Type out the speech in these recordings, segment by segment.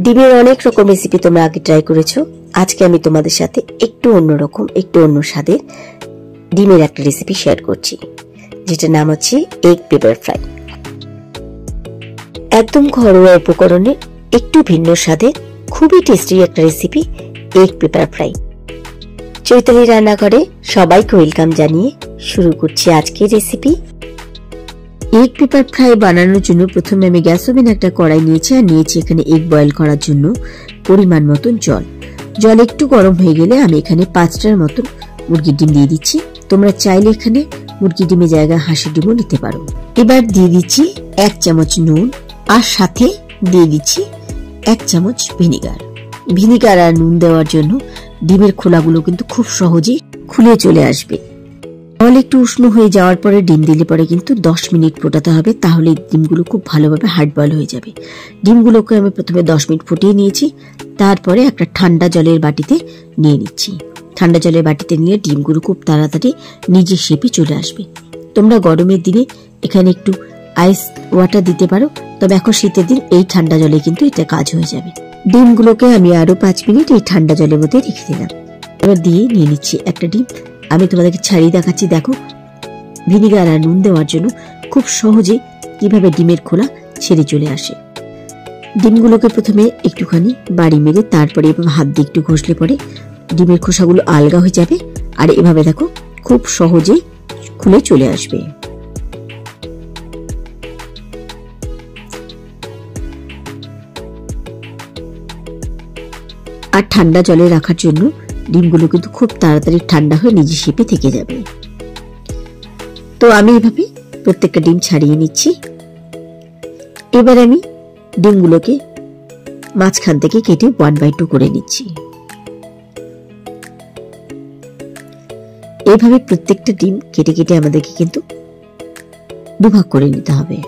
ডিমের অনেক রকম রেসিপি তোমরা আগে ট্রাই করেছো। আজকে আমি তোমাদের সাথে একটু অন্যরকম, একটু অন্য স্বাদের ডিমের একটা রেসিপি শেয়ার করছি, যেটার নাম হচ্ছে এগ পেপার ফ্রাই। একদম ঘরোয়া উপকরণে একটু ভিন্ন স্বাদের খুবই টেস্টি একটা recipe egg paper fry. Chaitali রান্নাঘরে সবাইকে ওয়েলকাম জানিয়ে শুরু করছি আজকের রেসিপি। এগ পেপার ফ্রাই বানানোর জন্য প্রথমে আমি গ্যাস ওভেনে একটা কড়াই নিয়েছি, আর নিয়েছি এখানে এগ বয়েল করার জন্য পরিমাণ মতন জল। জল একটু গরম হয়ে গেলে আমি এখানে 5টার মতন মুরগির ডিম দিয়ে দিচ্ছি। তোমরা চাইলে এখানে মুরগির ডিমের জায়গায় হাঁসের ডিমও নিতে পারো। এবার দিয়ে দিচ্ছি 1 চামচ নুন, আর সাথে দিয়ে দিচ্ছি 1 চামচ ভিনিগার। ভিনিগার আর নুন দেওয়ার জন্য ডিমের খোলাগুলো কিন্তু খুব সহজেই খুলে চলে আসবে। জল একটু উষ্ণ হয়ে যাওয়ার পরে ডিম দিলে পরে কিন্তু 10 মিনিট ফোটাতে হবে, তাহলে ডিমগুলো খুব ভালোভাবে হার্ড বয়েল হয়ে যাবে। ডিমগুলোকে আমি প্রথমে 10 মিনিট ফুটিয়ে নিয়েছি, তারপরে একটা ঠান্ডা জলের বাটিতে নিয়ে নিচ্ছি। ঠান্ডা জলের বাটিতে নিয়ে ডিমগুলো খুব তাড়াতাড়ি নিজের শেপে চলে আসবে। তোমরা গরমের দিনে এখানে একটু আইস ওয়াটার দিতে পারো, তবে এখন শীতের দিন এই ঠান্ডা জলে কিন্তু এটা কাজ হয়ে যাবে। ডিমগুলোকে আমি আরো 5 মিনিট এই ঠান্ডা জলের মধ্যে রেখে দিলাম। এবার দিয়ে নিয়ে নিচ্ছি একটা ডিম। আমি তোমাদেরকে ছাড়িয়ে দেখাচ্ছি, দেখো ভিনিগার আর নুন দেওয়ার জন্য খুব সহজে কিভাবে ডিমের খোলা ছেড়ে চলে আসে। ডিমগুলোকে প্রথমে একটুখানি বাড়ি মেরে তারপরে এভাবে হাত দিয়ে একটু ঘষলে পরে ডিমের খোসাগুলো আলগা হয়ে যাবে, আর এভাবে দেখো খুব সহজেই খুলে চলে আসবে। আর ঠান্ডা জলে রাখার জন্য ডিমগুলো কিন্তু খুব তাড়াতাড়ি ঠান্ডা হয়ে নিজের শেপে থেকে যাবে। তো আমি এভাবে প্রত্যেকটা ডিম ছাড়িয়ে নিচ্ছি। এবার আমি ডিমগুলোকে মাঝখান থেকে কেটে 1/2 করে নিচ্ছি। এভাবে প্রত্যেকটা ডিম কেটে কেটে আমাদেরকে কিন্তু দুভাগ করে নিতে হবে।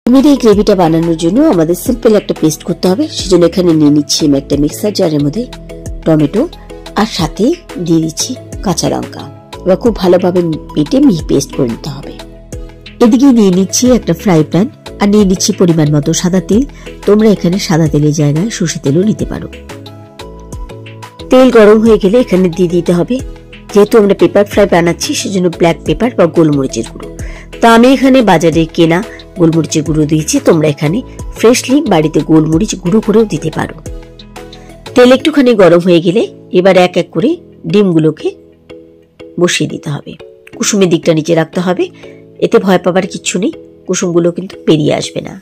ডিমের এই গ্রেভিটা বানানোর জন্য আমাদের সিম্পল একটা পেস্ট করতে হবে। সেজন্য এখানে নিয়ে নিচ্ছি আমি একটা মিক্সার জারের মধ্যে টমেটো, আর সাথে দিয়ে দিচ্ছি কাঁচা লঙ্কা। এবার খুব ভালোভাবে বেটে মিহি পেস্ট করে নিতে হবে। এদিকে নিয়ে নিচ্ছি একটা ফ্রাই প্যান, আর নিয়ে নিচ্ছি পরিমাণ মতো সাদা তেল। তোমরা এখানে সাদা তেলের জায়গায় সরষে তেলও নিতে পারো। তেল গরম হয়ে গেলে এখানে দিয়ে দিতে হবে, যেহেতু আমরা পেপার ফ্রাই বানাচ্ছি সেজন্য ব্ল্যাক পেপার বা গোলমরিচের গুঁড়ো। তো আমি এখানে বাজারে কেনা গোলমরিচের গুঁড়ো দিয়েছি। তোমরা এখানে ফ্রেশলি বাড়িতে গোলমরিচ গুঁড়ো করেও দিতে পারো। তেল একটুখানি গরম হয়ে গেলে এবার এক এক করে ডিমগুলোকে বসিয়ে দিতে হবে। কুসুমের দিকটা নিচে রাখতে হবে, এতে ভয় পাবার কিচ্ছু নেই, কুসুমগুলো কিন্তু বেরিয়ে আসবে না।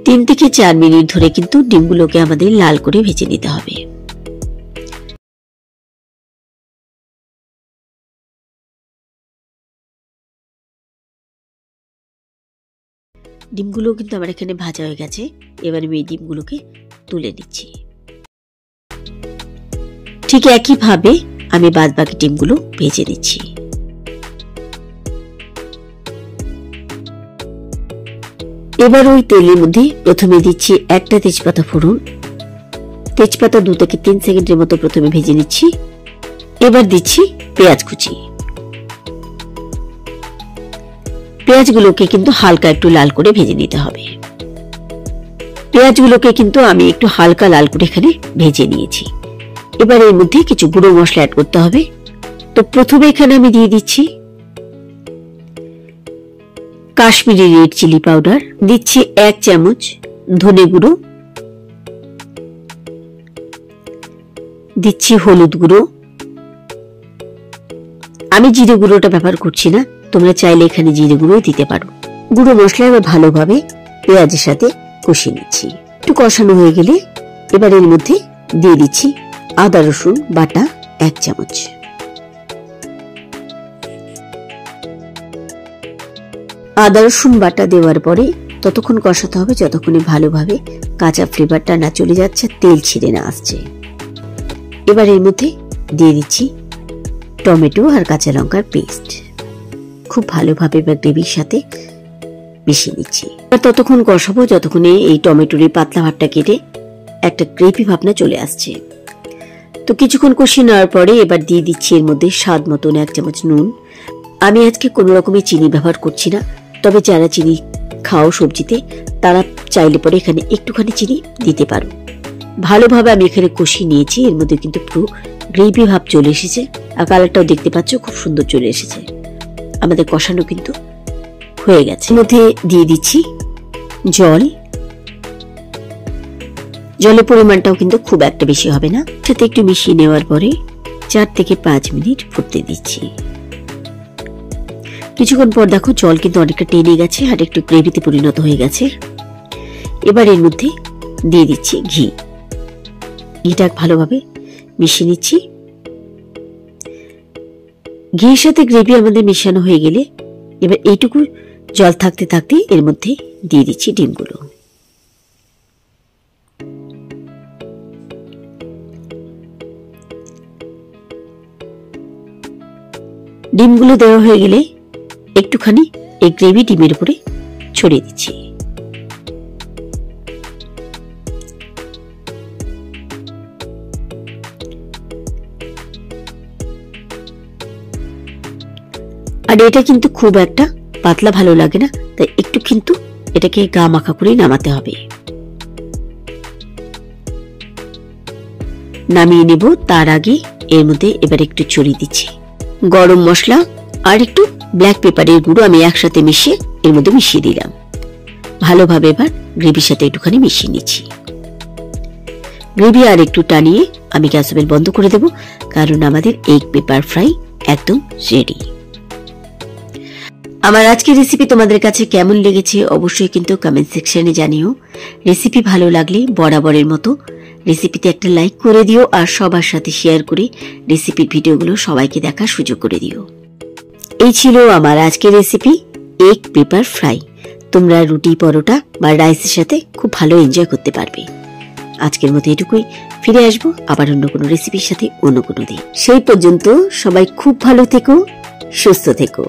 তিন থেকে 4 মিনিট ধরে কিন্তু ডিমগুলোকে আমাদের লাল করে ভেজে নিতে হবে। ডিমগুলো কিন্তু আমার এখানে ভাজা হয়ে গেছে। এবার আমি এই ডিমগুলোকে তুলে নিচ্ছি। ঠিক একইভাবে আমি বাদ বাকি ডিমগুলো ভেজে নিচ্ছি। এবার ওই তেলের মধ্যে প্রথমে দিচ্ছি একটা তেজপাতা ফোড়ন। তেজপাতা 2 থেকে 3 সেকেন্ডের মতো প্রথমে ভেজে নিচ্ছি। এবার দিচ্ছি পেঁয়াজ কুচি। পেঁয়াজগুলোকে কিন্তু হালকা একটু লাল করে ভেজে নিতে হবে। পেঁয়াজগুলোকে কিন্তু আমি একটু হালকা লাল করে এখানে ভেজে নিয়েছি। এবার এর মধ্যে কিছু গুঁড়ো মশলা অ্যাড করতে হবে। তো প্রথমে এখানে আমি দিয়ে দিচ্ছি কাশ্মীরি রেড চিলি পাউডার, দিচ্ছি 1 চামচ ধনে গুঁড়ো, দিচ্ছি হলুদ গুঁড়ো। আমি জিরে গুঁড়োটা ব্যবহার করছি না, তোমরা চাইলে এখানে জিরে গুঁড়ো দিতে পারো। গুঁড়ো মশলা এবার ভালোভাবে পেঁয়াজের সাথে কষিয়ে নিচ্ছি। একটু কষানো হয়ে গেলে এবার এর মধ্যে দিয়ে দিচ্ছি আদা রসুন বাটা 1 চামচ। আদা রসুন বাটা দেওয়ার পরে ততক্ষণ কষাতে হবে যতক্ষণে ভালোভাবে কাঁচা ফ্লেভারটা না চলে যাচ্ছে, তেল ছিঁড়ে না আসছে। এবার এর মধ্যে দিয়ে দিচ্ছি টমেটো আর কাঁচা লঙ্কার পেস্ট। খুব ভালোভাবে গ্রেভির সাথে মিশিয়ে নিচ্ছি। ততক্ষণ কষাবো যতক্ষণে এই টমেটোর পাতলা ভাবটা কেটে একটা গ্রেভি ভাবনা চলে আসছে। তো কিছুক্ষণ কষিয়ে নেওয়ার পরে এবার দিয়ে দিচ্ছি এর মধ্যে স্বাদ মতন 1 চামচ নুন, আমি আজকে কোনো রকমের চিনি ব্যবহার করছি না, তবে যারা চিনি খাও সবজিতে তারা চাইলে পরে এখানে একটুখানি চিনি দিতে পারো। ভালোভাবে আমি এখানে কষিয়ে নিয়েছি, এর মধ্যে কিন্তু পুরো গ্রেভি ভাব চলে এসেছে আর কালারটাও দেখতে পাচ্ছ খুব সুন্দর চলে এসেছে। আমাদের কষানো কিন্তু হয়ে গেছে। এর মধ্যে দিয়ে দিচ্ছি জল। জলের পরিমাণটাও কিন্তু খুব একটা বেশি হবে না। সাথে একটু মিশিয়ে নেওয়ার পরে 4 থেকে 5 মিনিট ফুটতে দিচ্ছি। কিছুক্ষণ পর দেখো জল কিন্তু অনেকটা টেনে গেছে আর একটু গ্রেভিতে পরিণত হয়ে গেছে। এবার এর মধ্যে দিয়ে দিচ্ছি ঘি। ঘিটা ভালোভাবে মিশিয়ে নিচ্ছি। ঘির সাথে গ্রেভি আমাদের মেশানো হয়ে গেলে এবার এইটুকু জল থাকতে থাকতে এর মধ্যে দিয়ে দিচ্ছি ডিমগুলো। ডিমগুলো দেওয়া হয়ে গেলে একটুখানি এই গ্রেভি ডিমের উপরে ছড়িয়ে দিচ্ছি। আর এটা কিন্তু খুব একটা পাতলা ভালো লাগে না, তাই একটু কিন্তু এটাকে গা মাখা করে নামাতে হবে। নামিয়ে নেব তার আগে এর মধ্যে এবার একটু ছড়িয়ে দিচ্ছি গরম মশলা আর একটু ব্ল্যাক পেপারের গুঁড়ো আমি একসাথে মিশিয়ে এর মধ্যে মিশিয়ে দিলাম। ভালোভাবে এবার গ্রেভির সাথে একটুখানি মিশিয়ে নিচ্ছি। গ্রেভি আর একটু টানিয়ে আমি গ্যাস ওভেন বন্ধ করে দেব, কারণ আমাদের এগ পেপার ফ্রাই একদম রেডি। আমার আজকের রেসিপি তোমাদের কাছে কেমন লেগেছে অবশ্যই কিন্তু কমেন্ট সেকশনে জানিও। রেসিপি ভালো লাগলে বরাবরের মতো রেসিপিতে একটা লাইক করে দিও আর সবার সাথে শেয়ার করে রেসিপির ভিডিওগুলো সবাইকে দেখার সুযোগ করে দিও। এই ছিল আমার আজকের রেসিপি এগ পেপার ফ্রাই। তোমরা রুটি পরোটা বা রাইসের সাথে খুব ভালো এনজয় করতে পারবে। আজকের মতো এটুকুই, ফিরে আসবো আবার অন্য কোনো রেসিপির সাথে অন্য কোনো দিন। সেই পর্যন্ত সবাই খুব ভালো থেকো, সুস্থ থেকো।